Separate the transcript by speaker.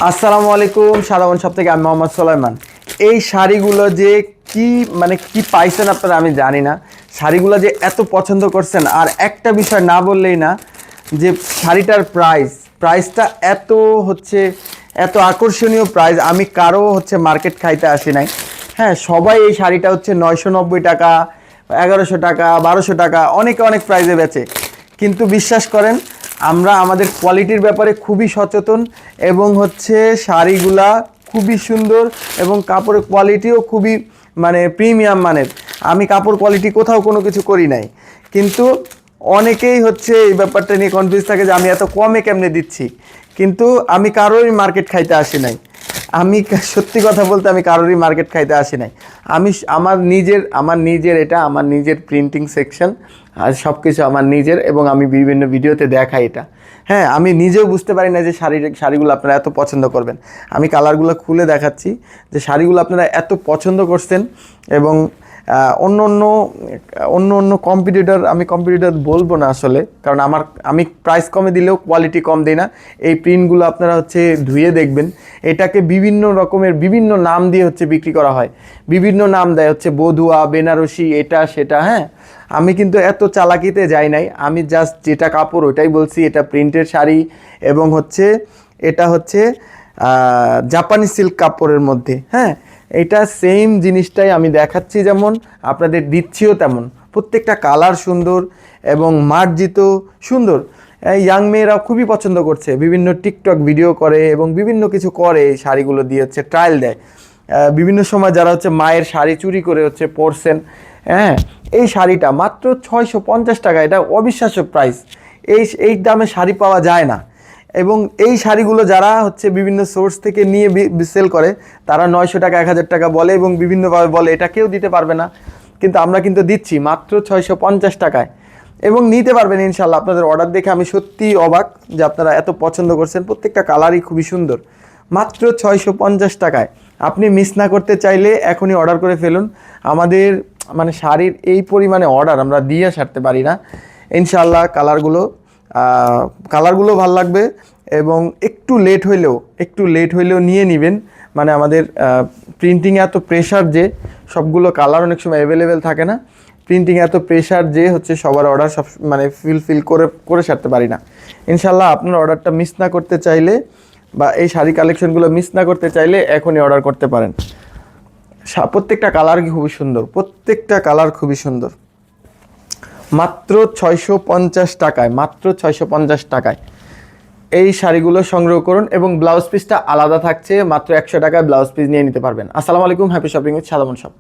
Speaker 1: আসসালামু আলাইকুম, সাধারণ সব থেকে আমি মোহাম্মদ সোলাইমান। এই শাড়িগুলো যে কি পাইছেন আপনারা আমি জানি না। শাড়িগুলো যে এত পছন্দ করছেন, আর একটা বিষয় না বললেই না, যে শাড়িটার প্রাইসটা এত আকর্ষণীয় প্রাইস। আমি কারো মার্কেট খাইতে আসি নাই। হ্যাঁ, সবাই এই শাড়িটা 990 টাকা, 1100 টাকা, 1200 টাকা, অনেকে অনেক প্রাইসে বেচে। কিন্তু বিশ্বাস করেন, আমরা আমাদের কোয়ালিটির ব্যাপারে খুবই সচেতন, এবং শাড়িগুলা খুবই সুন্দর এবং কাপড়ের কোয়ালিটিও খুবই প্রিমিয়াম মানের। আমি কাপড় কোয়ালিটি কোথাও কোনো কিছু করি নাই, কিন্তু অনেকেই এই ব্যাপারটা নিয়ে কনফিউজ থাকে যে আমি এত কমে কেমনে দিচ্ছি। কিন্তু আমি কারোরই মার্কেট খাইতে আসি নাই। আমি সত্যি কথা বলতে আমি কারোরই মার্কেট খাইতে আসি নাই। আমি আমার নিজের প্রিন্টিং সেকশন আর সব কিছু আমার নিজের, এবং আমি বিভিন্ন ভিডিওতে দেখাই এটা। হ্যাঁ, আমি নিজেও বুঝতে পারি না যে শাড়িগুলো আপনারা এত পছন্দ করবেন। আমি কালারগুলো খুলে দেখাচ্ছি যে শাড়িগুলো আপনারা এত পছন্দ করছেন। এবং অন্য অন্য কম্পিটিটর বলবো না আসলে, কারণ আমি প্রাইস কমে দিলেও কোয়ালিটি কম দিই না। এই প্রিন্টগুলো আপনারা ধুয়ে দেখবেন। এটাকে বিভিন্ন রকমের বিভিন্ন নাম দিয়ে বিক্রি করা হয়, বিভিন্ন নাম দেয়, বধুয়া, বেনারসি, এটা সেটা। হ্যাঁ, আমি কিন্তু এত চালাকিতে যাই নাই। আমি জাস্ট যেটা কাপড় ওইটাই বলছি, এটা প্রিন্টের শাড়ি, এবং এটা জাপানি সিল্ক কাপড়ের মধ্যে। হ্যাঁ, এটা সেম জিনিসটাই আমি দেখাচ্ছি, যেমন আপনাদের দিচ্ছিও তেমন। প্রত্যেকটা কালার সুন্দর এবং মার্জিত সুন্দর। ইয়াং মেয়েরা খুবই পছন্দ করছে, বিভিন্ন টিকটক ভিডিও করে এবং বিভিন্ন কিছু করে। এই শাড়িগুলো দিয়ে ট্রায়াল দেয়। বিভিন্ন সময় যারা মায়ের শাড়ি চুরি করে পরছেন। হ্যাঁ, এই শাড়িটা মাত্র 650 টাকা। এটা অবিশ্বাস্য প্রাইস। এই দামে শাড়ি পাওয়া যায় না। এবং এই শাড়িগুলো যারা বিভিন্ন সোর্স থেকে নিয়ে সেল করে, তারা 900 টাকা, 1000 টাকা বলে এবং বিভিন্নভাবে বলে এটা কেউ দিতে পারবে না। কিন্তু আমরা কিন্তু দিচ্ছি মাত্র 650 টাকায়, এবং নিতে পারবেন ইনশাল্লাহ। আপনাদের অর্ডার দেখে আমি সত্যিই অবাক যে আপনারা এত পছন্দ করছেন। প্রত্যেকটা কালারই খুবই সুন্দর। মাত্র 650 টাকায়। আপনি মিস না করতে চাইলে এখনই অর্ডার করে ফেলুন। আমাদের শাড়ির এই পরিমাণে অর্ডার আমরা দিয়ে সারতে পারি না। ইনশাল্লাহ কালারগুলো ভালো লাগবে, এবং একটু লেট হইলেও নিয়ে নেবেন। আমাদের প্রিন্টিংয়ে এত প্রেশার যে সবগুলো কালার অনেক সময় অ্যাভেলেবেল থাকে না। প্রিন্টিংয়ে এত প্রেশার যে সবার অর্ডার সব ফিল করে সারতে পারি না। ইনশাল্লাহ আপনার অর্ডারটা মিস না করতে চাইলে, বা এই শাড়ি কালেকশনগুলো মিস না করতে চাইলে এখনই অর্ডার করতে পারেন। প্রত্যেকটা কালার খুবই সুন্দর, প্রত্যেকটা কালার খুবই সুন্দর। মাত্র 650 টাকায়, মাত্র 650 টাকায় এই শাড়িগুলো সংগ্রহ করুন। এবং ব্লাউজ পিসটা আলাদা থাকছে, মাত্র 100 টাকায় ব্লাউজ পিস নিয়ে নিতে পারবেন। আসসালামু আলাইকুম, হ্যাপি শপিং উইথ সাধারণ শপ।